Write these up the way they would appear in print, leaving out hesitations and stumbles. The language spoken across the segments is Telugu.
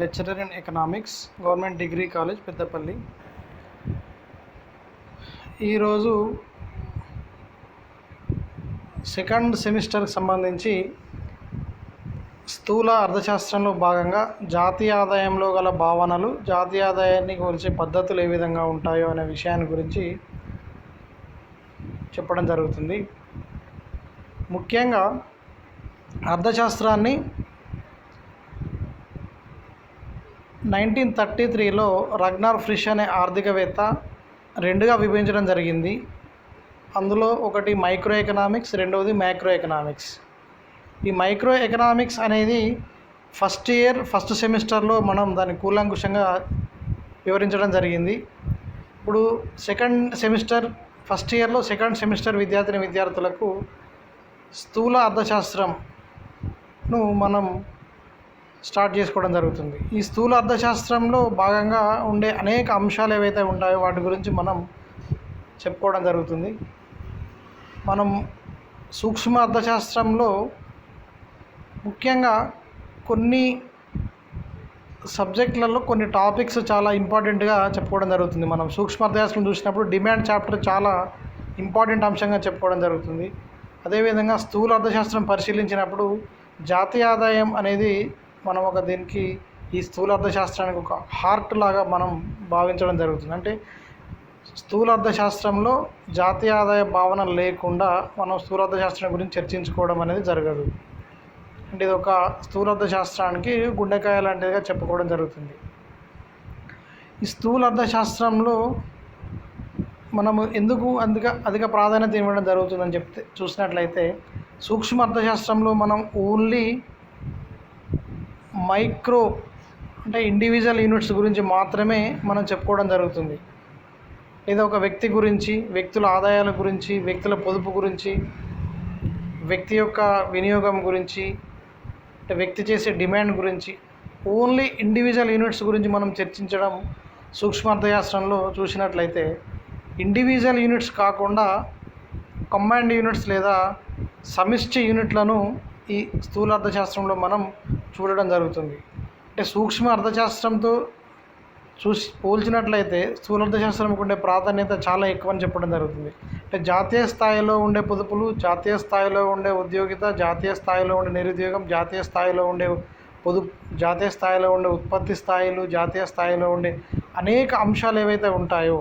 Lecturer in economics, government degree college Peddapalli. ఈరోజు సెకండ్ సెమిస్టర్కి సంబంధించి స్థూల అర్థశాస్త్రంలో భాగంగా జాతీయ ఆదాయంలో గల భావనలు, జాతీయ ఆదాయాన్ని కొలిచే పద్ధతులు ఏ విధంగా ఉంటాయో అనే విషయాన్ని గురించి చెప్పడం జరుగుతుంది. ముఖ్యంగా అర్థశాస్త్రాన్ని 1933లో రగ్నార్ ఫ్రిష్ అనే ఆర్థికవేత్త రెండుగా విభజించడం జరిగింది. అందులో ఒకటి మైక్రో ఎకనామిక్స్, రెండవది మ్యాక్రో ఎకనామిక్స్. ఈ మైక్రో ఎకనామిక్స్ అనేది ఫస్ట్ సెమిస్టర్లో మనం దాన్ని కూలంకుషంగా వివరించడం జరిగింది. ఇప్పుడు ఫస్ట్ ఇయర్లో సెకండ్ సెమిస్టర్ విద్యార్థులకు స్థూల అర్థశాస్త్రంను మనం స్టార్ట్ చేసుకోవడం జరుగుతుంది. ఈ స్థూల అర్థశాస్త్రంలో భాగంగా ఉండే అనేక అంశాలు ఏవైతే ఉంటాయో వాటి గురించి మనం చెప్పుకోవడం జరుగుతుంది. మనం సూక్ష్మ అర్థశాస్త్రంలో ముఖ్యంగా కొన్ని సబ్జెక్టులలో కొన్ని టాపిక్స్ చాలా ఇంపార్టెంట్గా చెప్పుకోవడం జరుగుతుంది. మనం సూక్ష్మ అర్థశాస్త్రం చూసినప్పుడు డిమాండ్ చాప్టర్ చాలా ఇంపార్టెంట్ అంశంగా చెప్పుకోవడం జరుగుతుంది. అదేవిధంగా స్థూల అర్థశాస్త్రం పరిశీలించినప్పుడు జాతీయ ఆదాయం అనేది మనం దీనికి ఈ స్థూల అర్థశాస్త్రానికి ఒక హార్ట్ లాగా మనం భావించడం జరుగుతుంది. అంటే స్థూల అర్థశాస్త్రంలో జాతీయ ఆదాయ భావన లేకుండా మనం స్థూల అర్థశాస్త్రం గురించి చర్చించుకోవడం అనేది జరగదు. అంటే ఇది ఒక స్థూల అర్థశాస్త్రానికి గుండెకాయ లాంటిదిగా చెప్పుకోవడం జరుగుతుంది. ఈ స్థూల అర్థశాస్త్రంలో మనము ఎందుకు అధిక ప్రాధాన్యత ఇవ్వడం జరుగుతుందని చూసినట్లయితే, సూక్ష్మ అర్థశాస్త్రంలో మనం ఓన్లీ మైక్రో అంటే ఇండివిజువల్ యూనిట్స్ గురించి మాత్రమే మనం చెప్పుకోవడం జరుగుతుంది. లేదా ఒక వ్యక్తి గురించి, వ్యక్తుల ఆదాయాల గురించి, వ్యక్తుల పొదుపు గురించి, వ్యక్తి యొక్క వినియోగం గురించి, అంటే వ్యక్తి చేసే డిమాండ్ గురించి ఓన్లీ ఇండివిజువల్ యూనిట్స్ గురించి మనం చర్చించడం సూక్ష్మ అర్థశాస్త్రంలో చూసినట్లయితే, ఇండివిజువల్ యూనిట్స్ కాకుండా కంబైన్డ్ యూనిట్స్ లేదా సమిష్టి యూనిట్లను ఈ స్థూల అర్థశాస్త్రంలో మనం చూడడం జరుగుతుంది. అంటే సూక్ష్మ అర్థశాస్త్రంతో పోల్చినట్లయితే స్థూల అర్థశాస్త్రంకు ఉండే ప్రాధాన్యత చాలా ఎక్కువ అని చెప్పడం జరుగుతుంది. అంటే జాతీయ స్థాయిలో ఉండే పొదుపులు, జాతీయ స్థాయిలో ఉండే ఉద్యోగిత, జాతీయ స్థాయిలో ఉండే నిరుద్యోగం, జాతీయ స్థాయిలో ఉండే జాతీయ స్థాయిలో ఉండే ఉత్పత్తి స్థాయిలు, జాతీయ స్థాయిలో ఉండే అనేక అంశాలు ఏవైతే ఉంటాయో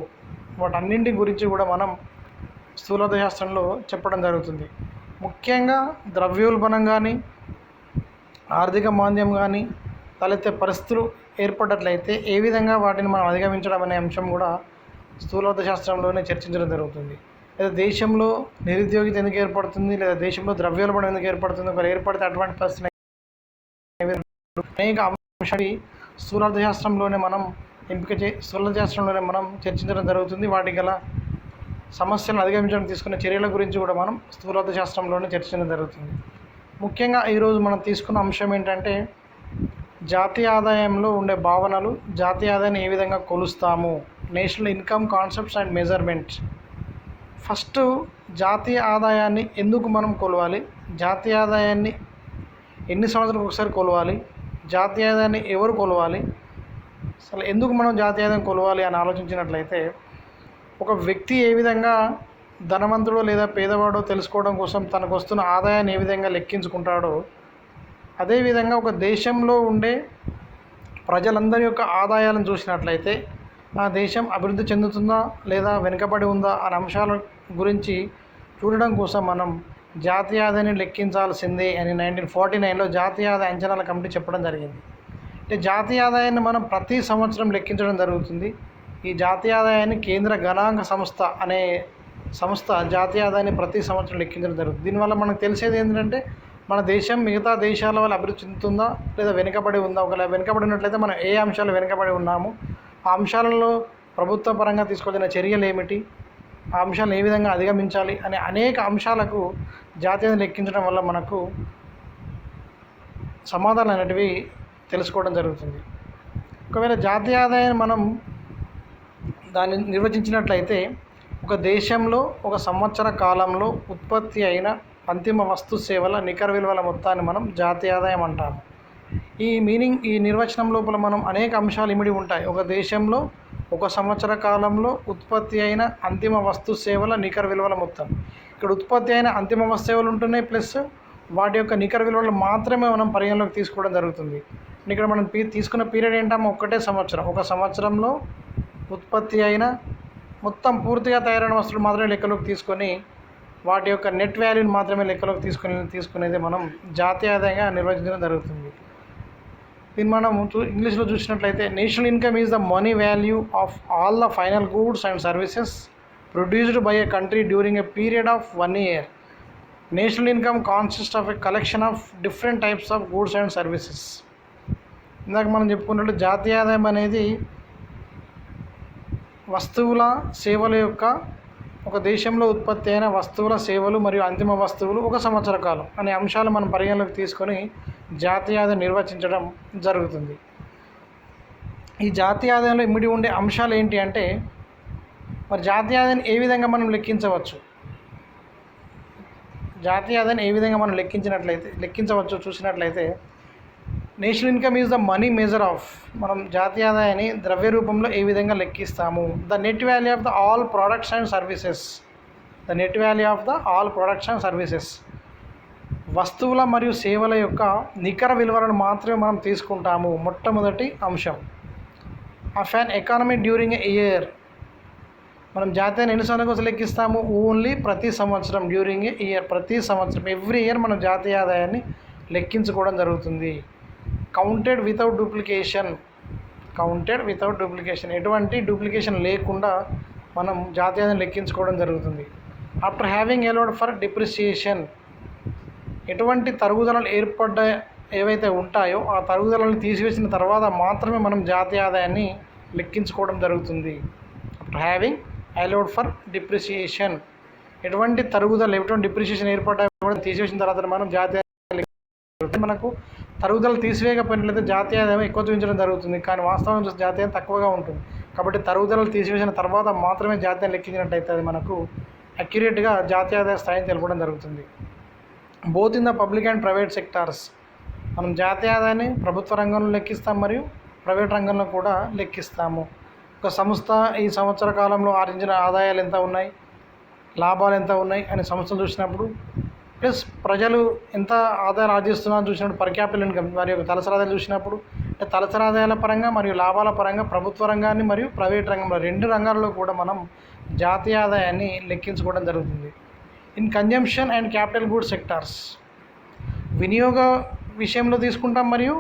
వాటన్నింటి గురించి కూడా మనం స్థూల అర్థశాస్త్రంలో చెప్పడం జరుగుతుంది. ముఖ్యంగా ద్రవ్యోల్బణం కానీ, ఆర్థిక మాంద్యం కానీ తలెత్తే పరిస్థితులు ఏర్పడ్డట్లయితే ఏ విధంగా వాటిని మనం అధిగమించడం అనే అంశం కూడా స్థూల అర్థశాస్త్రంలోనే చర్చించడం జరుగుతుంది. లేదా దేశంలో నిరుద్యోగిత ఎందుకు ఏర్పడుతుంది, లేదా దేశంలో ద్రవ్యోల్బణం ఎందుకు ఏర్పడుతుంది, ఒకరు ఏర్పడితే అటువంటి పరిస్థితులు అనేక అంశాలు స్థూల అర్థశాస్త్రంలోనే మనం స్థూల అర్థశాస్త్రంలోనే మనం చర్చించడం జరుగుతుంది. వాటి గల సమస్యలను అధిగమించడానికి తీసుకునే చర్యల గురించి కూడా మనం స్థూల అర్థశాస్త్రంలోనే చర్చించడం జరుగుతుంది. ముఖ్యంగా ఈరోజు మనం తీసుకున్న అంశం ఏంటంటే జాతీయ ఆదాయంలో ఉండే భావనలు, జాతీయ ఆదాయాన్ని ఏ విధంగా కొలుస్తాము, national income concepts and measurements. First జాతీయ ఆదాయాన్ని ఎందుకు మనం కొలవాలి, జాతీయ ఆదాయాన్ని ఎన్ని సంవత్సరాలకు ఒకసారి కొలవాలి, జాతీయ ఆదాయాన్ని ఎవరు కొలవాలి, అసలు ఎందుకు మనం జాతీయ ఆదాయం కొలవాలి అని ఆలోచించినట్లయితే, ఒక వ్యక్తి ఏ విధంగా ధనవంతుడో లేదా పేదవాడో తెలుసుకోవడం కోసం తనకు వస్తున్న ఆదాయాన్ని ఏ విధంగా లెక్కించుకుంటాడో, అదేవిధంగా ఒక దేశంలో ఉండే ప్రజలందరి యొక్క ఆదాయాలను చూసినట్లయితే ఆ దేశం అభివృద్ధి చెందుతుందా లేదా వెనుకబడి ఉందా అనే అంశాల గురించి చూడడం కోసం మనం జాతీయ ఆదాయాన్ని లెక్కించాల్సిందే అని 1949లో జాతీయ ఆదాయ అంచనాల కమిటీ చెప్పడం జరిగింది. అంటే జాతీయ ఆదాయాన్ని మనం ప్రతి సంవత్సరం లెక్కించడం జరుగుతుంది. ఈ జాతీయ ఆదాయాన్ని కేంద్ర గణాంక సంస్థ అనే సంస్థ జాతీయ ఆదాయాన్ని ప్రతి సంవత్సరం లెక్కించడం జరుగుతుంది. దీనివల్ల మనకు తెలిసేది ఏంటంటే మన దేశం మిగతా దేశాల వల్ల అభివృద్ధి చెందుతుందా లేదా వెనుకబడి ఉందా, ఒకవేళ వెనుకబడి ఉన్నట్లయితే మనం ఏ అంశాలు వెనుకబడి ఉన్నాము, ఆ అంశాలలో ప్రభుత్వ పరంగా తీసుకోవాల్సిన చర్యలు ఏమిటి, ఆ అంశాలను ఏ విధంగా అధిగమించాలి అనే అనేక అంశాలకు జాతీయాన్ని లెక్కించడం వల్ల మనకు సమాధానాలు అనేటివి తెలుసుకోవడం జరుగుతుంది. ఒకవేళ జాతీయ ఆదాయాన్ని మనం దాన్ని నిర్వచించినట్లయితే, ఒక దేశంలో ఒక సంవత్సర కాలంలో ఉత్పత్తి అయిన అంతిమ వస్తు సేవల నికర విలువల మొత్తాన్ని మనం జాతీయ ఆదాయం అంటాము. ఈ నిర్వచనం లోపల మనం అనేక అంశాలు ఇమిడి ఉంటాయి. ఒక దేశంలో ఒక సంవత్సర కాలంలో ఉత్పత్తి అయిన అంతిమ వస్తు సేవల నికర విలువల మొత్తం. ఇక్కడ ఉత్పత్తి అయిన అంతిమ వస్తు సేవలు ఉంటున్నాయి, ప్లస్ వాటి యొక్క నికర విలువలు మాత్రమే మనం పరిగణలోకి తీసుకోవడం జరుగుతుంది. ఇక్కడ మనం తీసుకున్న పీరియడ్ ఏంటమ్మా, ఒక్కటే సంవత్సరం. ఒక సంవత్సరంలో ఉత్పత్తి అయిన మొత్తం పూర్తిగా తయారైన వస్తువులు మాత్రమే లెక్కలోకి తీసుకొని వాటి యొక్క నెట్ వాల్యూని మాత్రమే లెక్కలోకి తీసుకునేది మనం జాతీయ ఆదాయంగా నిర్వచించడం జరుగుతుంది. దీన్ని మనం ఇంగ్లీష్లో చూసినట్లయితే national income is the money value of all the final goods and services produced by a country during a period of 1 year. National income consist of a collection of different types of goods and services. ఇందాక మనం చెప్పుకున్నట్టు జాతీయ ఆదాయం అనేది వస్తువుల సేవల యొక్క ఒక దేశంలో ఉత్పత్తి అయిన వస్తువుల సేవలు మరియు అంతిమ వస్తువులు ఒక సంవత్సర కాలం అనే అంశాలు మనం పరిగణలోకి తీసుకొని జాతీయ ఆదాయం నిర్వచించడం జరుగుతుంది. ఈ జాతీయ ఆదాయంలో ఇమిడి ఉండే అంశాలు ఏంటి అంటే, మరి జాతీయ ఆదాయాన్ని ఏ విధంగా మనం లెక్కించవచ్చు, జాతీయ ఆదాయాన్ని ఏ విధంగా మనం లెక్కించవచ్చు చూసినట్లయితే, national income is the money measure of, మనం జాతీయ ఆదాయాన్ని ద్రవ్య రూపంలో ఏ విధంగా లెక్కిస్తాము, the net value of the all products and services, the net value of the all products and services, వస్తువుల మరియు సేవల యొక్క నికర విలువలను మాత్రమే మనం తీసుకుంటాము. మొట్టమొదటి అంశం. Of an economy during a year, మనం జాతీయాన్ని ఎన్ని సంవత్సరాల కోసం లెక్కిస్తాము, ఓన్లీ ప్రతి సంవత్సరం, డ్యూరింగ్ ఏ ఇయర్, ప్రతి సంవత్సరం, ఎవ్రీ ఇయర్ మనం జాతీయ ఆదాయాన్ని లెక్కించుకోవడం జరుగుతుంది. కౌంటెడ్ వితౌట్ డూప్లికేషన్, ఎటువంటి డూప్లికేషన్ లేకుండా మనం జాతీయ ఆదాయాన్ని లెక్కించుకోవడం జరుగుతుంది. After having allowed for depreciation, ఎటువంటి తరుగుదలలు ఏవైతే ఉంటాయో ఆ తరుగుదలను తీసివేసిన తర్వాత మాత్రమే మనం జాతీయ ఆదాయాన్ని లెక్కించుకోవడం జరుగుతుంది. After having allowed for depreciation, ఎటువంటి డిప్రిసియేషన్ ఏర్పడ్డా కూడా తీసివేసిన తర్వాత మనం జాతీయ మనకు తరుగుదల తీసివేయకపోయినట్లయితే జాతీయ ఆదాయం ఎక్కువ చూపించడం జరుగుతుంది, కానీ వాస్తవం చూస్తే జాతీయం తక్కువగా ఉంటుంది. కాబట్టి తరుగుదలలు తీసివేసిన తర్వాత మాత్రమే జాతీయం లెక్కించినట్టయితే అది మనకు అక్యురేట్గా జాతీయ ఆదాయ స్థాయిని తెలపడం జరుగుతుంది. Both in the public and private sectors, మనం జాతీయ ఆదాయాన్ని ప్రభుత్వ రంగంలో లెక్కిస్తాం మరియు ప్రైవేట్ రంగంలో కూడా లెక్కిస్తాము. ఒక సంస్థ ఈ సంవత్సర కాలంలో ఆర్జించిన ఆదాయాలు ఎంత ఉన్నాయి, లాభాలు ఎంత ఉన్నాయి అని సంస్థలు చూసినప్పుడు, ప్లస్ ప్రజలు ఎంత ఆదాయాలు ఆర్జిస్తున్నారని చూసినప్పుడు, పర్ క్యాపిటల్ ఇన్కమ్ వారి యొక్క తలసరి ఆదాయాలు చూసినప్పుడు, అంటే తలసరి ఆదాయాల పరంగా మరియు లాభాల పరంగా ప్రభుత్వ రంగాన్ని మరియు ప్రైవేట్ రంగంలో రెండు రంగాల్లో కూడా మనం జాతీయ ఆదాయాన్ని లెక్కించుకోవడం జరుగుతుంది. In consumption and capital goods sectors, వినియోగ విషయంలో తీసుకుంటాం మరియు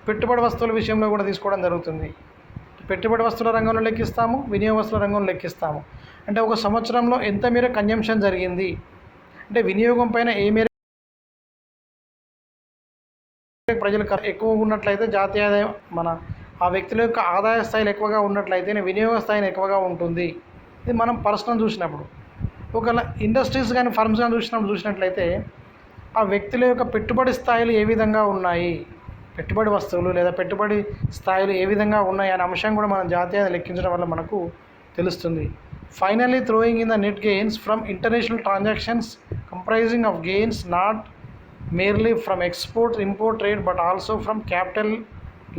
పెట్టుబడి వస్తువుల విషయంలో కూడా తీసుకోవడం జరుగుతుంది. పెట్టుబడి వస్తువుల రంగంలో లెక్కిస్తాము, వినియోగ వస్తువుల రంగంలో లెక్కిస్తాము. అంటే ఒక సంవత్సరంలో ఎంత మేర కన్జంప్షన్ జరిగింది, అంటే వినియోగం పైన ఏ మేర ప్రజలు ఎక్కువగా ఉన్నట్లయితే జాతీయ ఆదాయం, మన ఆ వ్యక్తుల యొక్క ఆదాయ స్థాయిలు ఎక్కువగా ఉన్నట్లయితే వినియోగ స్థాయిని ఎక్కువగా ఉంటుంది. ఇది మనం పర్సనల్ చూసినప్పుడు. ఒకవేళ ఇండస్ట్రీస్ కానీ ఫర్మ్స్ కానీ చూసినట్లయితే ఆ వ్యక్తుల యొక్క పెట్టుబడి స్థాయిలు ఏ విధంగా ఉన్నాయి, పెట్టుబడి వస్తువులు లేదా పెట్టుబడి స్థాయిలు ఏ విధంగా ఉన్నాయి అనే అంశం కూడా మనం జాతీయాన్ని లెక్కించడం వల్ల మనకు తెలుస్తుంది. Finally throwing in the net gains from international transactions comprising of gains not merely from export import trade but also from capital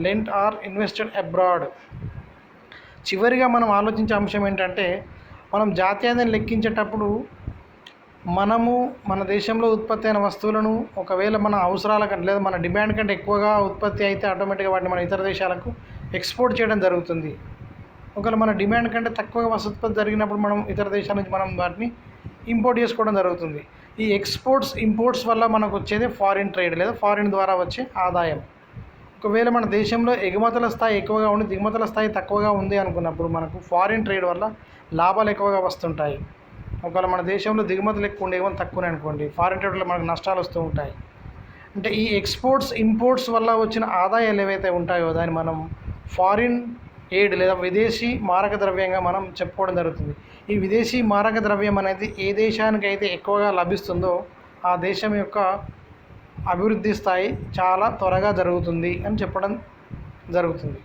lent or invested abroad. చివరిగా మనం ఆలోచించే అంశం ఏంటంటే, మనం జాతీయాన్ని లెక్కించేటప్పుడు మన దేశంలో ఉత్పత్తి అయిన వస్తువులను ఒకవేళ మన అవసరాల కంటే లేదా మన డిమాండ్ కంటే ఎక్కువగా ఉత్పత్తి అయితే ఆటోమేటిక్గా వాటిని మన ఇతర దేశాలకు ఎక్స్పోర్ట్ చేయడం జరుగుతుంది. ఒకవేళ మన డిమాండ్ కంటే తక్కువగా వస్తు ఉత్పత్తి జరిగినప్పుడు మనం ఇతర దేశాల నుంచి మనం వాటిని ఇంపోర్ట్ చేసుకోవడం జరుగుతుంది. ఈ ఎక్స్పోర్ట్స్ ఇంపోర్ట్స్ వల్ల మనకు వచ్చేది ఫారిన్ ట్రేడ్ లేదా ఫారిన్ ద్వారా వచ్చే ఆదాయం. ఒకవేళ మన దేశంలో ఎగుమతుల స్థాయి ఎక్కువగా ఉండి దిగుమతుల స్థాయి తక్కువగా ఉంది అనుకున్నప్పుడు మనకు ఫారిన్ ట్రేడ్ వల్ల లాభాలు ఎక్కువగా వస్తుంటాయి. ఒకవేళ మన దేశంలో దిగుమతులు ఎక్కువ ఉండే ఏమైనా తక్కువనే అనుకోండి, ఫారిన్ ట్రేడ్ వల్ల మనకు నష్టాలు వస్తూ ఉంటాయి. అంటే ఈ ఎక్స్పోర్ట్స్ ఇంపోర్ట్స్ వల్ల వచ్చిన ఆదాయాలు ఏవైతే ఉంటాయో దాన్ని మనం ఫారిన్ ఎయిడ్ లేదా విదేశీ మారక ద్రవ్యంగా మనం చెప్పుకోవడం జరుగుతుంది. ఈ విదేశీ మారక ద్రవ్యం అనేది ఏ దేశానికైతే ఎక్కువగా లభిస్తుందో ఆ దేశం యొక్క అభివృద్ధి స్థాయి చాలా త్వరగా జరుగుతుంది అని చెప్పడం జరుగుతుంది.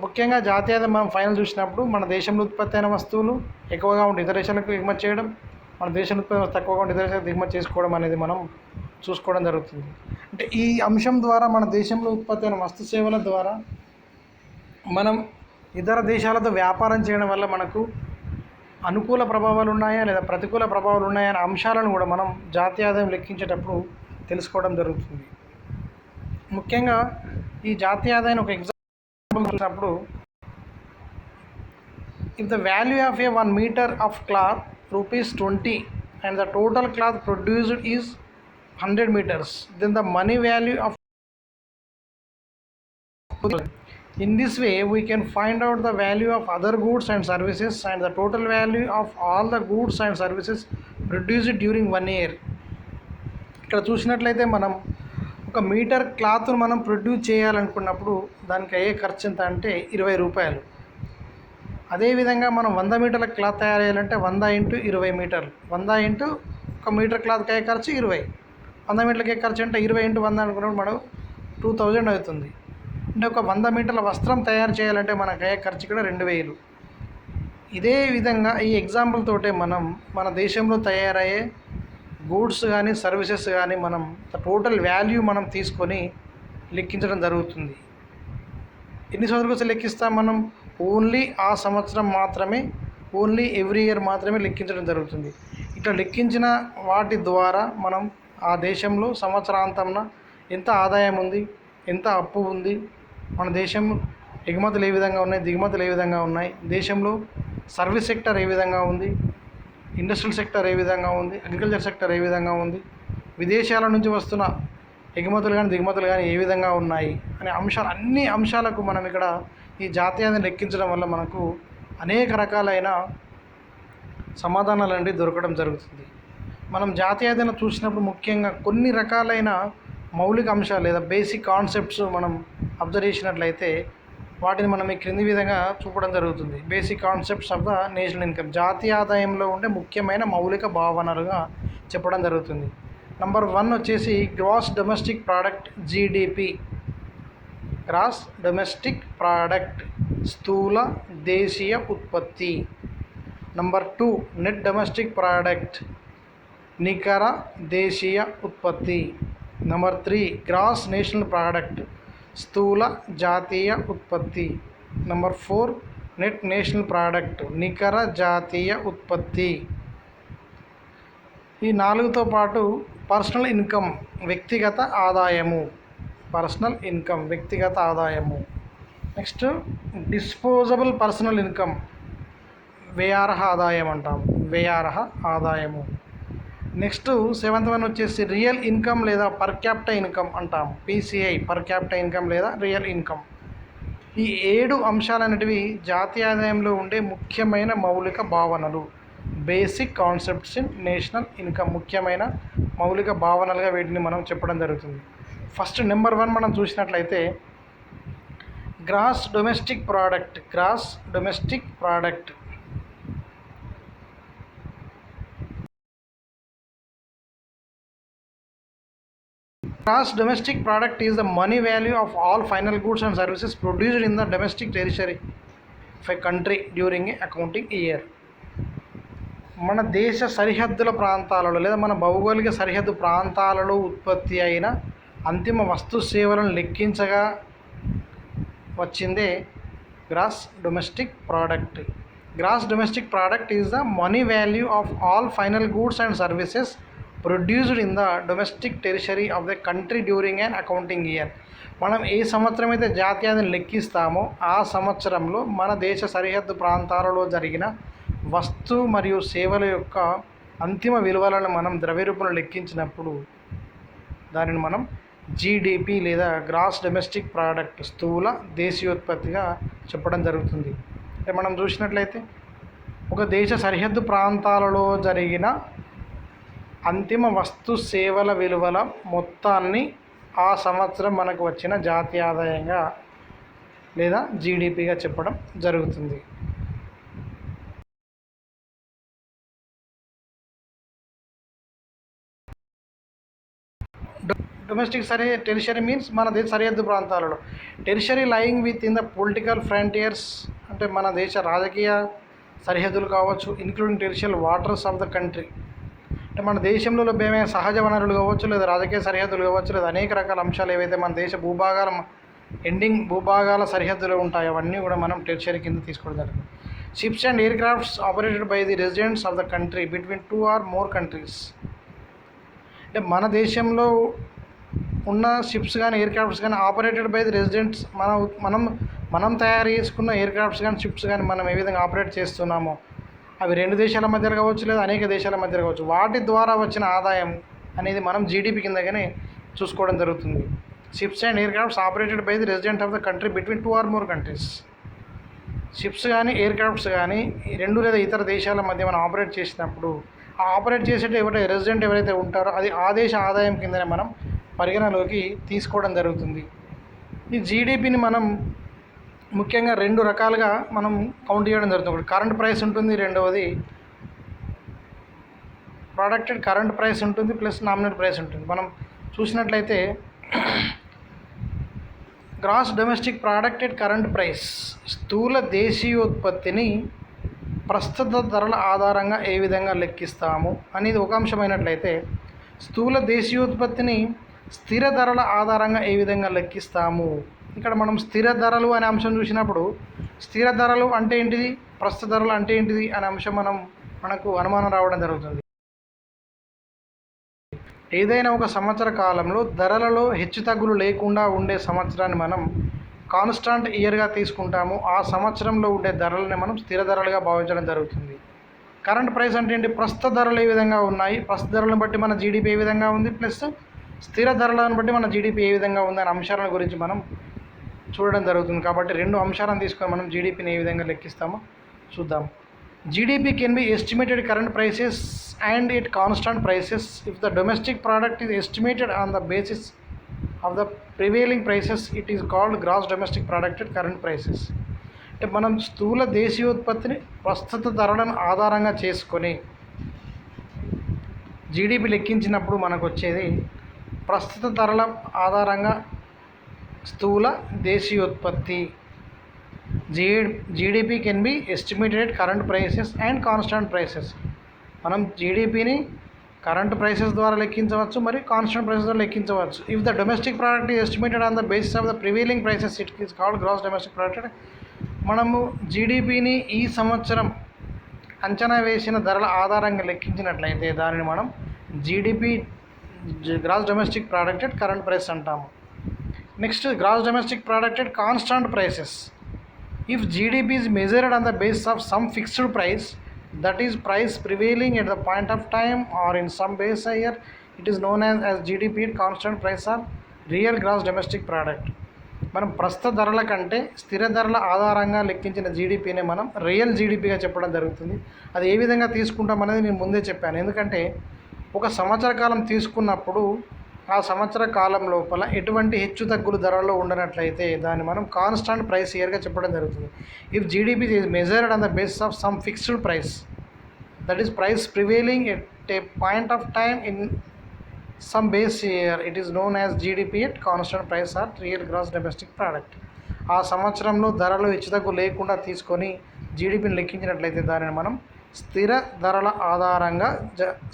ముఖ్యంగా జాతీయ ఆదాయం మనం ఫైనల్ చూసినప్పుడు మన దేశంలో ఉత్పత్తి అయిన వస్తువులు ఎక్కువగా ఉండి ఇతర దేశాలకు ఎగుమతి చేయడం, మన దేశంలో ఉత్పత్తి తక్కువగా ఉండి ఇతర దేశాలకు దిగుమతి చేసుకోవడం అనేది మనం చూసుకోవడం జరుగుతుంది. అంటే ఈ అంశం ద్వారా మన దేశంలో ఉత్పత్తి అయిన వస్తు సేవల ద్వారా మనం ఇతర దేశాలతో వ్యాపారం చేయడం వల్ల మనకు అనుకూల ప్రభావాలు ఉన్నాయా లేదా ప్రతికూల ప్రభావాలు ఉన్నాయా అనే అంశాలను కూడా మనం జాతీయ ఆదాయం లెక్కించేటప్పుడు తెలుసుకోవడం జరుగుతుంది. ముఖ్యంగా ఈ జాతీయ ఆదాయాన్ని ఒక ఎగ్జాంపుల్ చూసినప్పుడు, if the value of a 1 metre of cloth ₹20 and the total cloth produced is 100 meters, then the money value of in this way we can find out the value of other goods and services and the total value of all the goods and services produced during 1 year. ఇక్కడ చూసినట్లయితే మనం ఒక మీటర్ క్లాత్ను మనం ప్రొడ్యూస్ చేయాలనుకున్నప్పుడు దానికి అయ్యే ఖర్చు ఎంత అంటే ₹20. అదేవిధంగా మనం 100 మీటర్ల క్లాత్ తయారు చేయాలంటే 100 × 20 మీటర్లు, 100 × 1 మీటర్ క్లాత్కి అయ్యే ఖర్చు 20, 100 మీటర్లకి అయ్యే ఖర్చు అంటే 20 × 100 అనుకున్నప్పుడు మనం 2000 అవుతుంది. అంటే ఒక 100 మీటర్ల వస్త్రం తయారు చేయాలంటే మనకు అయ్యే ఖర్చు కూడా 2000. ఇదే విధంగా ఈ ఎగ్జాంపుల్ తోటే మనం మన దేశంలో తయారయ్యే గూడ్స్ కానీ సర్వీసెస్ కానీ మనం టోటల్ వాల్యూ మనం తీసుకొని లెక్కించడం జరుగుతుంది. ఎన్ని సంవత్సరాల కోసం లెక్కిస్తాం మనం? ఓన్లీ ఆ సంవత్సరం మాత్రమే, ఓన్లీ ఎవ్రీ ఇయర్ మాత్రమే లెక్కించడం జరుగుతుంది. ఇట్లా లెక్కించిన వాటి ద్వారా మనం ఆ దేశంలో సంవత్సరాంతంన ఎంత ఆదాయం ఉంది, ఎంత అప్పు ఉంది, మన దేశం ఎగుమతులు ఏ విధంగా ఉన్నాయి, దిగుమతులు ఏ విధంగా ఉన్నాయి, దేశంలో సర్వీస్ సెక్టర్ ఏ విధంగా ఉంది, ఇండస్ట్రియల్ సెక్టర్ ఏ విధంగా ఉంది, అగ్రికల్చర్ సెక్టర్ ఏ విధంగా ఉంది, విదేశాల నుంచి వస్తున్న ఎగుమతులు కానీ దిగుమతులు కానీ ఏ విధంగా ఉన్నాయి అనే అంశాలు, అన్ని అంశాలకు మనం ఇక్కడ ఈ జాతీయాన్ని లెక్కించడం వల్ల మనకు అనేక రకాలైన సమాధానాలు అనేవి దొరకడం జరుగుతుంది. మనం జాతీయాన్ని చూసినప్పుడు ముఖ్యంగా కొన్ని రకాలైన మౌలిక అంశాలు లేదా బేసిక్ కాన్సెప్ట్స్ మనం అబ్జర్వ్ చేసినట్లయితే వాటిని మనం ఈ క్రింది విధంగా చూపడం జరుగుతుంది. Basic concepts of the national income, జాతీయ ఆదాయంలో ఉండే ముఖ్యమైన మౌలిక భావనలుగా చెప్పడం జరుగుతుంది. నంబర్ 1 వచ్చేసి gross domestic product, GDP. Gross domestic product, స్థూల దేశీయ ఉత్పత్తి. నంబర్ 2 నెట్ డొమెస్టిక్ ప్రోడక్ట్, నికర దేశీయ ఉత్పత్తి. నంబర్ 3 గ్రాస్ నేషనల్ ప్రోడక్ట్, స్థూల జాతీయ ఉత్పత్తి. నంబర్ 4 నెట్ నేషనల్ ప్రోడక్ట్, నికర జాతీయ ఉత్పత్తి. ఈ 4తో పాటు పర్సనల్ ఇన్కమ్, వ్యక్తిగత ఆదాయము. పర్సనల్ ఇన్కమ్, వ్యక్తిగత ఆదాయము. నెక్స్ట్ డిస్పోజబుల్ పర్సనల్ ఇన్కమ్, వ్యయార్హ ఆదాయం అంటాము, వ్యయార్హ ఆదాయము. నెక్స్ట్ 7th వన్ వచ్చేసి రియల్ ఇన్కమ్ లేదా పర్ క్యాపిటా ఇన్కమ్ అంటాము, PCI, పర్ క్యాపిటా ఇన్కమ్ లేదా రియల్ ఇన్కమ్. ఈ 7 అంశాలు అనేటివి జాతీయ ఆదాయంలో ఉండే ముఖ్యమైన మౌలిక భావనలు, basic concepts in national income, ముఖ్యమైన మౌలిక భావనలుగా వీటిని మనం చెప్పడం జరుగుతుంది. ఫస్ట్ నెంబర్ 1 మనం చూసినట్లయితే gross domestic product. Gross domestic product Gross domestic product is the money value of all final goods and services produced in the domestic territory of a country during a accounting year. మన దేశ సరిహద్దుల ప్రాంతాలలో లేదా మన భౌగోళిక సరిహద్దు ప్రాంతాలలో ఉత్పత్తి అయిన అంతిమ వస్తు సేవలను లెక్కించగా వచ్చిందే gross domestic product. Gross domestic product is the money value of all final goods and services produced in the domestic territory of the country during an accounting year. మనం ఏ సంవత్సరం అయితే జాతీయాన్ని లెక్కిస్తామో ఆ సంవత్సరంలో మన దేశ సరిహద్దు ప్రాంతాలలో జరిగిన వస్తు మరియు సేవల యొక్క అంతిమ విలువలను మనం ద్రవ్య రూపంలో లెక్కించినప్పుడు దానిని మనం జీడిపి లేదా గ్రాస్ డొమెస్టిక్ ప్రోడక్ట్, స్థూల దేశీయోత్పత్తిగా చెప్పడం జరుగుతుంది. అంటే మనం చూసినట్లయితే ఒక దేశ సరిహద్దు ప్రాంతాలలో జరిగిన అంతిమ వస్తు సేవల విలువల మొత్తాన్ని ఆ సంవత్సరం మనకు వచ్చిన జాతీయ ఆదాయంగా లేదా జీడిపిగా చెప్పడం జరుగుతుంది. డొమెస్టిక్ టెరిషరీ మీన్స్ మన దేశ సరిహద్దు ప్రాంతాలలో. Tertiary lying with in the political frontiers అంటే మన దేశ రాజకీయ సరిహద్దులు కావచ్చు, including terrestrial waters of the country. అంటే మన దేశంలో లభ్యమైన సహజ వనరులు కావచ్చు, లేదా రాజకీయ సరిహద్దులు కావచ్చు, లేదా అనేక రకాల అంశాలు ఏవైతే మన దేశ భూభాగాల సరిహద్దులు ఉంటాయో అవన్నీ కూడా మనం టెరిటరీ కింద తీసుకోవడం జరుగుతుంది. Ships and air crafts operated by the residents of the country between 2 or more countries. అంటే మన దేశంలో ఉన్న షిప్స్ కానీ ఎయిర్ క్రాఫ్ట్స్ కానీ ఆపరేటెడ్ బై ది రెసిడెంట్స్, మనం తయారు చేసుకున్న ఎయిర్ క్రాఫ్ట్స్ కానీ షిప్స్ కానీ మనం ఏ విధంగా ఆపరేట్ చేస్తున్నామో అవి 2 దేశాల మధ్యలో కావచ్చు, లేదా అనేక దేశాల మధ్యలో కావచ్చు, వాటి ద్వారా వచ్చిన ఆదాయం అనేది మనం జీడిపి కిందగానే చూసుకోవడం జరుగుతుంది. Ships and air crafts operated by the resident of the country between 2 or more countries. Ships కానీ ఎయిర్ క్రాఫ్ట్స్ కానీ 2 లేదా ఇతర దేశాల మధ్య మనం ఆపరేట్ చేసినప్పుడు ఆ ఆపరేట్ చేసేట రెసిడెంట్ ఎవరైతే ఉంటారో అది ఆ దేశ ఆదాయం కిందనే మనం పరిగణలోకి తీసుకోవడం జరుగుతుంది. ఈ జీడిపిని మనం ముఖ్యంగా 2 రకాలుగా మనం కౌంట్ చేయడం జరుగుతుంది. ఒకటి కరెంట్ ప్రైస్ ఉంటుంది, రెండవది ప్రొడక్టెడ్ కరెంట్ ప్రైస్ ఉంటుంది, ప్లస్ నామినల్ ప్రైస్ ఉంటుంది. మనం చూసినట్లయితే gross domestic product at current price స్థూల దేశీయోత్పత్తిని ప్రస్తుత ధరల ఆధారంగా ఏ విధంగా లెక్కిస్తాము అనేది ఒక అంశమైనట్లయితే, స్థూల దేశీయోత్పత్తిని స్థిర ధరల ఆధారంగా ఏ విధంగా లెక్కిస్తాము. ఇక్కడ మనం స్థిర ధరలు అనే అంశం చూసినప్పుడు స్థిర ధరలు అంటే ఏంటిది, ప్రస్తుత ధరలు అంటే ఏంటిది అనే అంశం మనకు అనుమానం రావడం జరుగుతుంది. ఏదైనా ఒక సంవత్సర కాలంలో ధరలలో హెచ్చుతగ్గులు లేకుండా ఉండే సంవత్సరాన్ని మనం కాన్స్టాంట్ ఇయర్గా తీసుకుంటాము. ఆ సంవత్సరంలో ఉండే ధరలని మనం స్థిర ధరలుగా భావించడం జరుగుతుంది. కరెంట్ ప్రైస్ అంటే ఏంటి, ప్రస్తుత ధరలు ఏ విధంగా ఉన్నాయి, ప్రస్తుత ధరలను బట్టి మన జీడిపి ఏ విధంగా ఉంది, ప్లస్ స్థిర ధరలను బట్టి మన జీడిపి ఏ విధంగా ఉంది అనే అంశాల గురించి మనం చూడడం జరుగుతుంది. కాబట్టి 2 అంశాలను తీసుకొని మనం జీడిపిని ఏ విధంగా లెక్కిస్తామో చూద్దాం. GDP can be estimated current prices and it constant prices if the domestic product is estimated on the basis of the prevailing prices. It is called gross domestic product at current prices. అంటే మనం స్థూల దేశీయోత్పత్తిని ప్రస్తుత ధరలను ఆధారంగా చేసుకొని జీడిపి లెక్కించినప్పుడు మనకు వచ్చేది ప్రస్తుత ధరల ఆధారంగా స్థూల దేశీయోత్పత్తి. GDP can be estimated current prices and constant prices. మనం జీడిపిని కరెంట్ ప్రైసెస్ ద్వారా లెక్కించవచ్చు, మరియు కాన్స్టాంట్ ప్రైసెస్ ద్వారా లెక్కించవచ్చు. If the domestic product is estimated on the basis of the prevailing prices it is called gross domestic product. మనము జీడిపిని ఈ సంవత్సరం అంచనా వేసిన ధరల ఆధారంగా లెక్కించినట్లయితే దానిని మనం GDP gross domestic product at current price అంటాము. Next gross domestic product at constant prices. If GDP is measured on the basis of some fixed price, that is price prevailing at the point of time or in some base year, it is known as GDP constant price or real gross domestic product. మనం ప్రస్తుత ధరల కంటే స్థిర ధరల ఆధారంగా లెక్కించిన జీడిపిని మనం రియల్ జీడిపిగా చెప్పడం జరుగుతుంది. అది ఏ విధంగా తీసుకుంటాం అనేది నేను ముందే చెప్పాను. ఎందుకంటే ఒక సంవత్సర కాలం తీసుకున్నప్పుడు ఆ సంవత్సర కాలం లోపల ఎటువంటి హెచ్చు తగ్గులు ధరల్లో ఉండనట్లయితే దాన్ని మనం కాన్స్టాంట్ ప్రైస్ ఇయర్గా చెప్పడం జరుగుతుంది. If GDP is measured on the basis of some fixed price, that is price prevailing at a point of time in some base year, it is known as GDP at constant price or real gross domestic product. ఆ సంవత్సరంలో ధరలు హెచ్చుతగ్గు లేకుండా తీసుకొని జీడిపిని లెక్కించినట్లయితే దానిని మనం స్థిర ధరల ఆధారంగా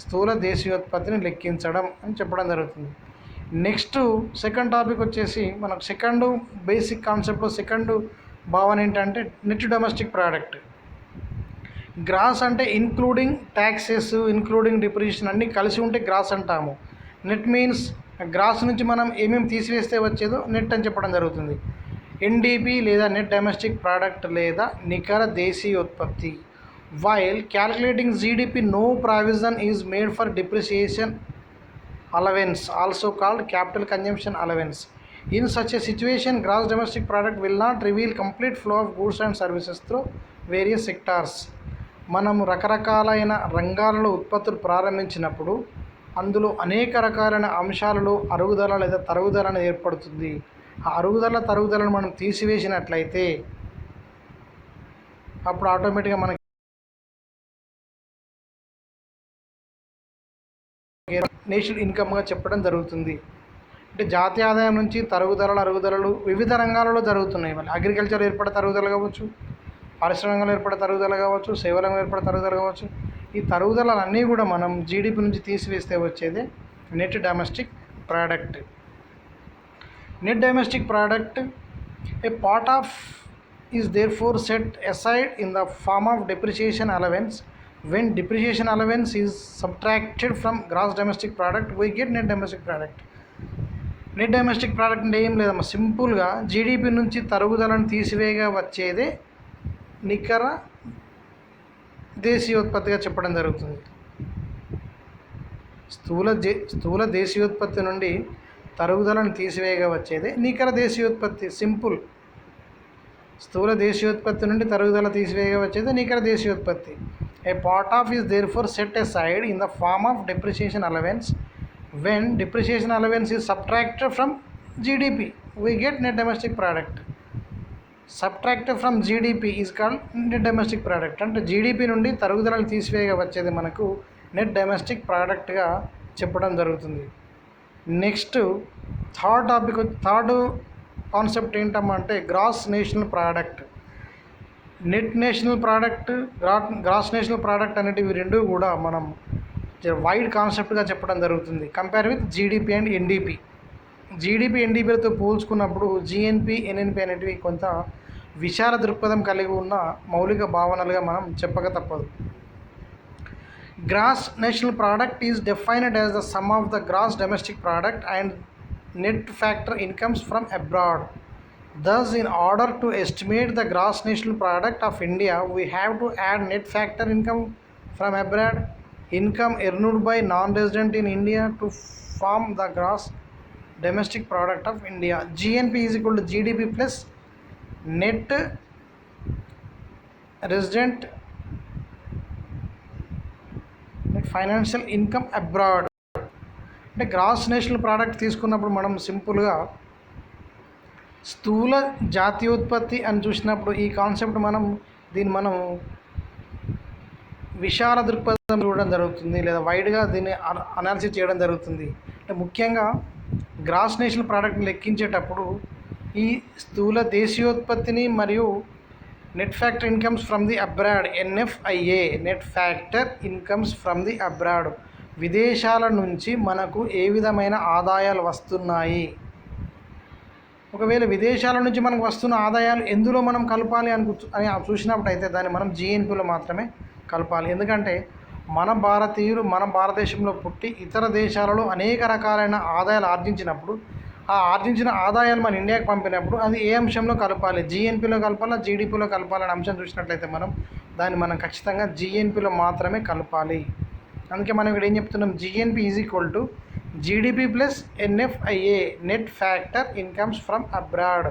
స్థూల దేశీయోత్పత్తిని లెక్కించడం అని చెప్పడం జరుగుతుంది. నెక్స్ట్ సెకండ్ టాపిక్ వచ్చేసి మనకు సెకండ్ బేసిక్ కాన్సెప్ట్లో సెకండ్ భావన ఏంటంటే నెట్ డొమెస్టిక్ ప్రోడక్ట్. గ్రాస్ అంటే ఇన్క్లూడింగ్ ట్యాక్సెస్, ఇన్క్లూడింగ్ డిప్రిసియేషన్ అన్నీ కలిసి ఉంటే గ్రాస్ అంటాము. నెట్ మీన్స్ గ్రాస్ నుంచి మనం ఏమేమి తీసివేస్తే వచ్చేదో నెట్ అని చెప్పడం జరుగుతుంది. ఎన్డిపి లేదా నెట్ డొమెస్టిక్ ప్రోడక్ట్ లేదా నికర దేశీయోత్పత్తి. While calculating GDP, no provision is made for depreciation allowance, also called capital consumption allowance. In such a situation, gross domestic product will not reveal complete flow of goods and services through various sectors. మనం రకరకాలైన రంగాలలో ఉత్పత్తులు ప్రారంభించినప్పుడు అందులో అనేక రకాలైన అంశాలలో అరుగుదల లేదా తరుగుదల అనేది ఏర్పడుతుంది. ఆ తరుగుదలను మనం తీసివేసినట్లయితే అప్పుడు ఆటోమేటిక్గా మనకి నేషనల్ ఇన్కమ్గా చెప్పడం జరుగుతుంది. అంటే జాతీయ ఆదాయం నుంచి అరుగుదలలు వివిధ రంగాలలో జరుగుతున్నాయి. మళ్ళీ అగ్రికల్చర్ ఏర్పడే తరుగుదల కావచ్చు, పరిశ్రమ రంగంలో ఏర్పడే తరుగుదల కావచ్చు, సేవల రంగంలో ఏర్పడే తరుగుదల కావచ్చు, ఈ తరుగుదలన్నీ కూడా మనం జీడిపి నుంచి తీసివేస్తే వచ్చేదే net domestic product. Net domestic product A part of is therefore set aside in the form of depreciation allowance. When depreciation allowance is subtracted from gross domestic product, we get net domestic product. Net domestic product అంటే ఏం లేదమ్మా, సింపుల్గా జీడిపి నుంచి తరుగుదలను తీసివేయగా వచ్చేదే నికర దేశీయోత్పత్తిగా చెప్పడం జరుగుతుంది. స్థూల దేశీయోత్పత్తి నుండి తరుగుదలను తీసివేయగా వచ్చేదే నికర దేశీయోత్పత్తి. సింపుల్. స్థూల దేశీయోత్పత్తి నుండి తరుగుదల తీసివేయగా వచ్చేది నికర దేశీయోత్పత్తి. A part of is there for set aside in the form of depreciation allowance. When depreciation allowance is subtracted from GDP, we get net domestic product. Subtracted from GDP is called net domestic product. అంటే జీడిపి నుండి తరుగుదలను తీసివేయగా వచ్చేది మనకు నెట్ డొమెస్టిక్ ప్రోడక్ట్గా చెప్పడం జరుగుతుంది. నెక్స్ట్ థర్డ్ కాన్సెప్ట్ ఏంటమ్మా అంటే gross national product. Net national product, gross national product అనేటివి రెండు కూడా మనం వైడ్ కాన్సెప్ట్గా చెప్పడం జరుగుతుంది. Compare with GDP and NDP. GDP ఎన్డిపిలతో పోల్చుకున్నప్పుడు జిఎన్పి ఎన్ఎన్పి అనేటివి కొంత విశాల దృక్పథం కలిగి ఉన్న మౌలిక భావనలుగా మనం చెప్పక తప్పదు. Gross national product is defined as the sum of the gross domestic product and net factor incomes from abroad. Thus, in order to estimate the gross national product of India, we have to add net factor income from abroad, income earned by non-resident in India to form the gross domestic product of India. GNP is equal to GDP plus net resident net financial income abroad. అంటే గ్రాస్ నేషనల్ ప్రోడక్ట్ తీసుకున్నప్పుడు మనం సింపుల్గా స్థూల జాతీయోత్పత్తి అని చూసినప్పుడు ఈ కాన్సెప్ట్ మనం విశాల దృక్పథం చూడడం జరుగుతుంది, లేదా వైడ్గా దీన్ని అనాలిసిస్ చేయడం జరుగుతుంది. అంటే ముఖ్యంగా గ్రాస్ నేషనల్ ప్రోడక్ట్ని లెక్కించేటప్పుడు ఈ స్థూల దేశీయోత్పత్తిని మరియు net factor incomes from the abroad, NFIA, net factor incomes from the abroad, విదేశాల నుంచి మనకు ఏ విధమైన ఆదాయాలు వస్తున్నాయి, ఒకవేళ విదేశాల నుంచి మనకు వస్తున్న ఆదాయాలు ఎందులో మనం కలపాలి అని చూసినప్పుడు అయితే దాన్ని మనం జిఎన్పిలో మాత్రమే కలపాలి. ఎందుకంటే మన భారతీయులు మన భారతదేశంలో పుట్టి ఇతర దేశాలలో అనేక రకాలైన ఆదాయాలు ఆర్జించినప్పుడు ఆ ఆర్జించిన ఆదాయాలు మన ఇండియాకి పంపినప్పుడు అది ఏ అంశంలో కలపాలి, జిఎన్పిలో కలపాలా జీడిపిలో కలపాలనే అంశం చూసినట్లయితే మనం ఖచ్చితంగా జిఎన్పిలో మాత్రమే కలపాలి. అందుకే మనం ఇక్కడ ఏం చెప్తున్నాం, GNP is equal to GDP plus NFIA, net factor incomes from abroad.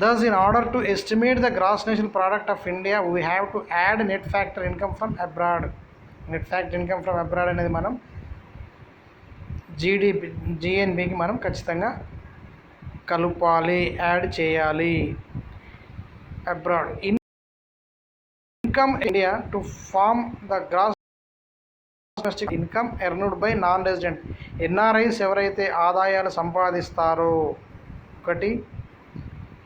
Thus, in order to estimate the gross national product of India, we have to add net factor income from abroad. Net factor income from abroad అనేది మనం GNPకి మనం ఖచ్చితంగా కలుపాలి, యాడ్ చేయాలి. Abroad income India to form the gross domestic income earned by non resident. NRIs ఎవరైతే ఆదాయాలు సంపాదిస్తారో ఒకటి,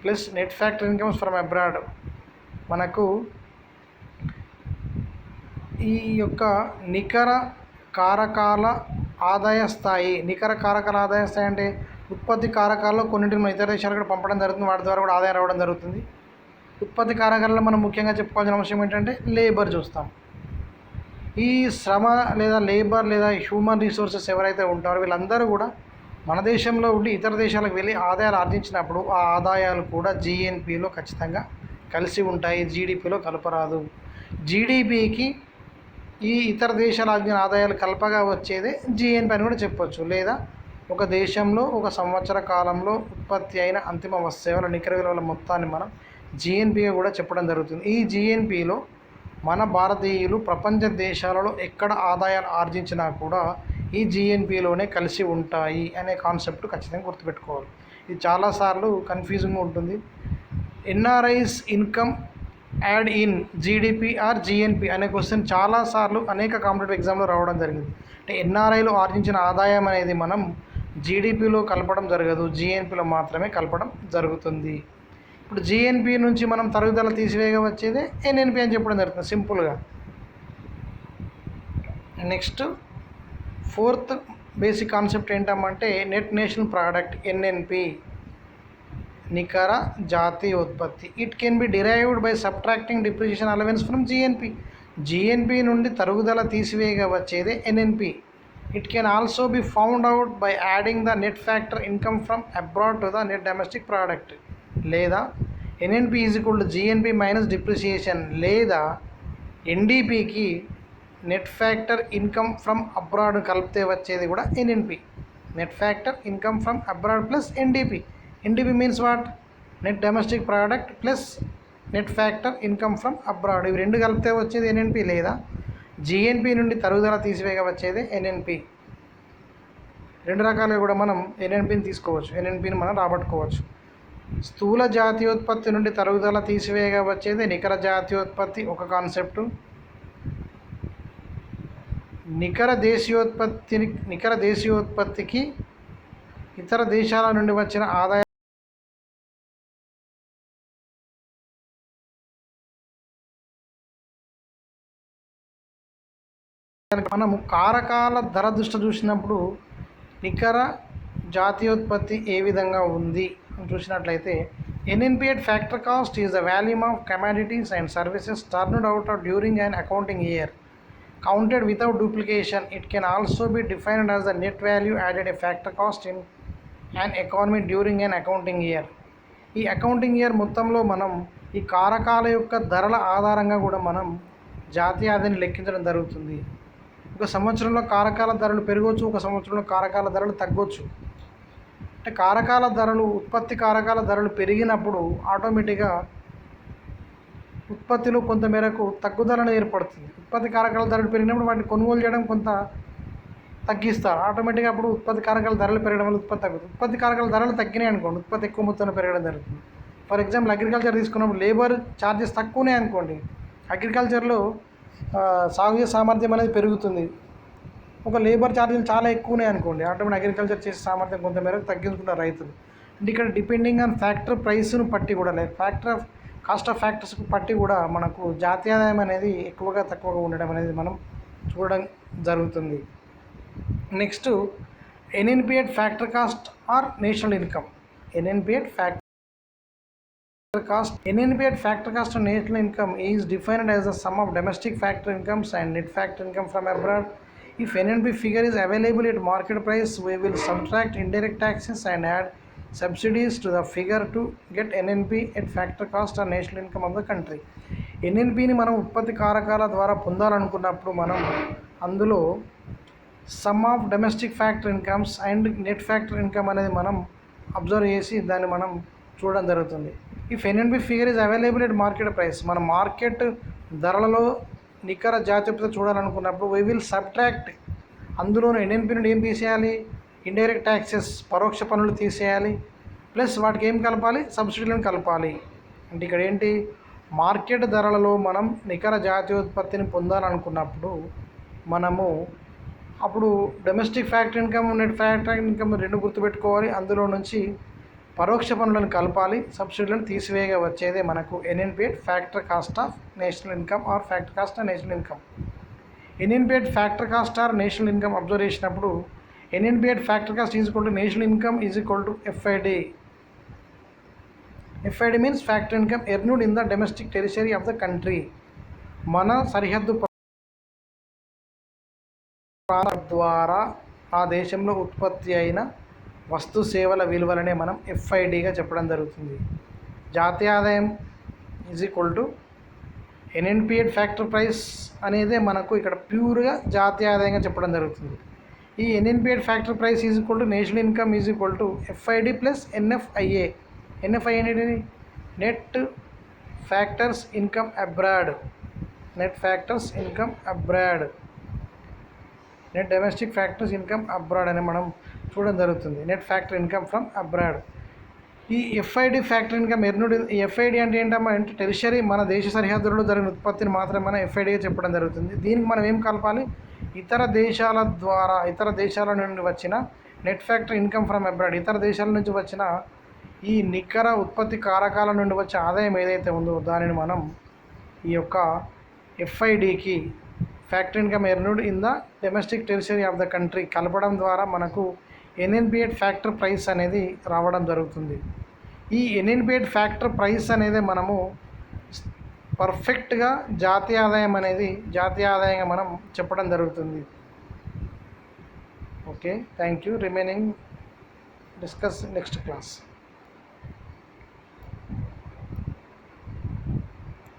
plus net factor incomes from abroad. మనకు ఈ యొక్క నికర కారకాల ఆదాయ స్థాయి అంటే ఉత్పత్తి కారకాల్లో కొన్నింటిని మన ఇతర దేశాలు కూడా పంపడం జరుగుతుంది, వాటి ద్వారా కూడా ఆదాయం రావడం జరుగుతుంది. ఉత్పత్తి కారకాలలో మనం ముఖ్యంగా చెప్పుకోవాల్సిన అంశం ఏంటంటే లేబర్ చూస్తాం. ఈ శ్రమ లేదా లేబర్ లేదా హ్యూమన్ రిసోర్సెస్ ఎవరైతే ఉంటారో వీళ్ళందరూ కూడా మన దేశంలో ఉండి ఇతర దేశాలకు వెళ్ళి ఆదాయాలు ఆర్జించినప్పుడు ఆ ఆదాయాలు కూడా జిఎన్పిలో ఖచ్చితంగా కలిసి ఉంటాయి, జీడిపిలో కలపరాదు. జీడిపికి ఈ ఇతర దేశాల ఆదాయాలు కలపగా వచ్చేదే జిఎన్పి అని కూడా చెప్పొచ్చు. లేదా ఒక దేశంలో ఒక సంవత్సర కాలంలో ఉత్పత్తి అయిన అంతిమ సేవల నికర విలువల మొత్తాన్ని మనం జిఎన్పిగా కూడా చెప్పడం జరుగుతుంది. ఈ జిఎన్పిలో మన భారతీయులు ప్రపంచ దేశాలలో ఎక్కడ ఆదాయాలు ఆర్జించినా కూడా ఈ జిఎన్పిలోనే కలిసి ఉంటాయి అనే కాన్సెప్ట్ ఖచ్చితంగా గుర్తుపెట్టుకోవాలి. ఇది చాలాసార్లు కన్ఫ్యూజింగ్గా ఉంటుంది. NRIs income add in GDP or GNP అనే క్వశ్చన్ చాలాసార్లు అనేక కాంపిటేటివ్ ఎగ్జామ్లో రావడం జరిగింది. అంటే NRIలో ఆర్జించిన ఆదాయం అనేది మనం జీడిపిలో కలపడం జరగదు, జిఎన్పిలో మాత్రమే కలపడం జరుగుతుంది. ఇప్పుడు జిఎన్పి నుంచి మనం తరుగుదల తీసివేయగా వచ్చేదే NNP అని చెప్పడం జరుగుతుంది సింపుల్గా. నెక్స్ట్ ఫోర్త్ బేసిక్ కాన్సెప్ట్ ఏంటంటే నెట్ నేషనల్ ప్రోడక్ట్ ఎన్ఎన్పి, నికర జాతీయోత్పత్తి. It can be derived by subtracting depreciation allowance from GNP. GNP నుండి తరుగుదల తీసివేయగా వచ్చేదే NNP. It can also be found out by adding the net factor income from abroad to the net domestic product. లేదా NNP is equal to GNP minus depreciation, లేదా ఎన్డిపికి net factor income from abroad కలిపితే వచ్చేది కూడా NNP. Net factor income from abroad plus NDP. NDP means what? Net domestic product plus net factor income from abroad. ఇవి రెండు కలిపితే వచ్చేది ఎన్ఎన్పి, లేదా జిఎన్పి నుండి తరుగుదల తీసివేయగా వచ్చేది ఎన్ఎన్పి. రెండు రకాలుగా కూడా మనం ఎన్ఎన్పిని తీసుకోవచ్చు, ఎన్ఎన్పిని మనం రాబట్టుకోవచ్చు. స్థూల జాతీయోత్పత్తి నుండి తరుగుదల తీసివేయగా వచ్చేది నికర జాతీయోత్పత్తి ఒక కాన్సెప్టు. నికర దేశీయోత్పత్తికి ఇతర దేశాల నుండి వచ్చిన ఆదాయ మనము కారకాల ధర దృష్టి చూసినప్పుడు నికర జాతీయోత్పత్తి ఏ విధంగా ఉంది అని చూసినట్లయితే NNP at factor cost is the volume of commodities and services turned out during an accounting year counted without duplication. It can also be defined as the net value added a factor cost in an economy during an accounting year. ఈ అకౌంటింగ్ ఇయర్ మొత్తంలో మనం ఈ కారకాల యొక్క ధరల ఆధారంగా కూడా మనం జాతీయ ఆదాయాన్ని లెక్కించడం జరుగుతుంది. ఒక సంవత్సరంలో కారకాల ధరలు పెరగవచ్చు, ఒక సంవత్సరంలో కారకాల ధరలు తగ్గవచ్చు. అంటే కారకాల ధరలు, ఉత్పత్తి కారకాల ధరలు పెరిగినప్పుడు ఆటోమేటిక్గా ఉత్పత్తిలో కొంత మేరకు తగ్గుదల ఏర్పడుతుంది. ఉత్పత్తి కారకాల ధరలు పెరిగినప్పుడు వాటిని కొనుగోలు చేయడం కొంత తగ్గిస్తారు. ఆటోమేటిక్గా అప్పుడు ఉత్పత్తి కారకాల ధరలు పెరగడం వల్ల ఉత్పత్తి తగ్గుతుంది. ఉత్పత్తి కారకాల ధరలు తగ్గినాయి అనుకోండి, ఉత్పత్తి ఎక్కువ మొత్తంలో పెరగడం జరుగుతుంది. ఫర్ ఎగ్జాంపుల్ అగ్రికల్చర్ తీసుకున్నప్పుడు లేబర్ ఛార్జెస్ తక్కువనే అనుకోండి, అగ్రికల్చర్లో సాగు చేసే సామర్థ్యం అనేది పెరుగుతుంది. ఒక లేబర్ ఛార్జీలు చాలా ఎక్కువనే అనుకోండి, ఆటోమేటిక్ అగ్రికల్చర్ చేసే సామర్థ్యం కొంత మేరకు తగ్గించుకుంటారు రైతులు. అంటే ఇక్కడ డిపెండింగ్ ఆన్ ఫ్యాక్టర్ ప్రైస్ను పట్టి కూడా, లేదు ఫ్యాక్టర్ ఆఫ్ కాస్ట్ ఆఫ్ ఫ్యాక్టర్స్కి పట్టి కూడా మనకు జాతీయ ఆదాయం అనేది ఎక్కువగా తక్కువగా ఉండడం అనేది మనం చూడడం జరుగుతుంది. Next NNP at factor cost or national income. NNP at factor cost. NNP at factor cost on national income is defined as the sum of domestic factor incomes and net factor income from abroad. If NNP figure is available at market price, we will subtract indirect taxes and add subsidies to the figure to get NNP at factor cost or national income of the country. NNPని మనం ఉత్పత్తి కారకాల ద్వారా పొందాలనుకున్నప్పుడు మనం అందులో some of domestic factor incomes and net factor income అనేది మనం అబ్జర్వ్ చేసి దాన్ని మనం చూడడం జరుగుతుంది. If NNP figure is available at market price, మనం మార్కెట్ ధరలలో నికర జాతీయోత్పత్తి చూడాలనుకున్నప్పుడు వీ విల్ సబ్ట్రాక్ట్, అందులోనూ ఎన్ఎన్పి నుండి ఏం తీసేయాలి? ఇండైరెక్ట్ ట్యాక్సెస్, పరోక్ష పన్నులు తీసేయాలి, ప్లస్ వాటికి ఏం కలపాలి? సబ్సిడీలను కలపాలి. అంటే ఇక్కడ ఏంటి, మార్కెట్ ధరలలో మనం నికర జాతీయోత్పత్తిని పొందాలనుకున్నప్పుడు మనము అప్పుడు domestic factory income, net factory income రెండు గుర్తుపెట్టుకోవాలి. అందులో నుంచి పరోక్ష పన్నులను కలపాలి, సబ్సిడీలను తీసివేయగా వచ్చేదే మనకు NNP at factor cost of national income or factor cost of national income. NNP at factor cost or national income observe చేసినప్పుడు NNP at factor cost is equal to national income is equal to FID. FID means factor income earned in the domestic territory of the country. మన సరిహద్దు ద్వారా ఆ దేశంలో ఉత్పత్తి అయిన వస్తు సేవల విలువలనే మనం ఎఫ్ఐడిగా చెప్పడం జరుగుతుంది. జాతీయ ఆదాయం is equal to NNP at factor price అనేదే మనకు ఇక్కడ ప్యూర్గా జాతీయ ఆదాయంగా చెప్పడం జరుగుతుంది. ఈ NNP at factor price is equal to national income is equal to FID plus NFIA. NFI అనేది net factors income abroad, net factors income abroad, net domestic factors income abroad అని మనం చూడడం జరుగుతుంది. Net factor income from abroad. ఈ ఎఫ్ఐడి ఫ్యాక్టర్ ఇన్కమ్ ఎర్న్డ్, ఈ ఎఫ్ఐడి అంటే ఏంటమ్మా అంటే టెరిటరీ, మన దేశ సరిహద్దులలో జరిగిన ఉత్పత్తిని మాత్రమే మనం ఎఫ్ఐడిగా చెప్పడం జరుగుతుంది. దీనికి మనం ఏం కలపాలి? ఇతర దేశాల ద్వారా, ఇతర దేశాల నుండి వచ్చిన net factor income from abroad, ఇతర దేశాల నుంచి వచ్చిన ఈ నికర ఉత్పత్తి కారకాల నుండి వచ్చే ఆదాయం ఏదైతే ఉందో దానిని మనం ఈ యొక్క ఎఫ్ఐడికి, factory income earned in the domestic territory of the country కలపడం ద్వారా మనకు ఎన్ఎన్పిఎడ్ ఫ్యాక్టర్ ప్రైస్ అనేది రావడం జరుగుతుంది. ఈ ఎన్ఎన్పిఎడ్ ఫ్యాక్టర్ ప్రైస్ అనేది మనము పర్ఫెక్ట్గా జాతీయ ఆదాయంగా మనం చెప్పడం జరుగుతుంది. Okay, thank you. Remaining discuss next class.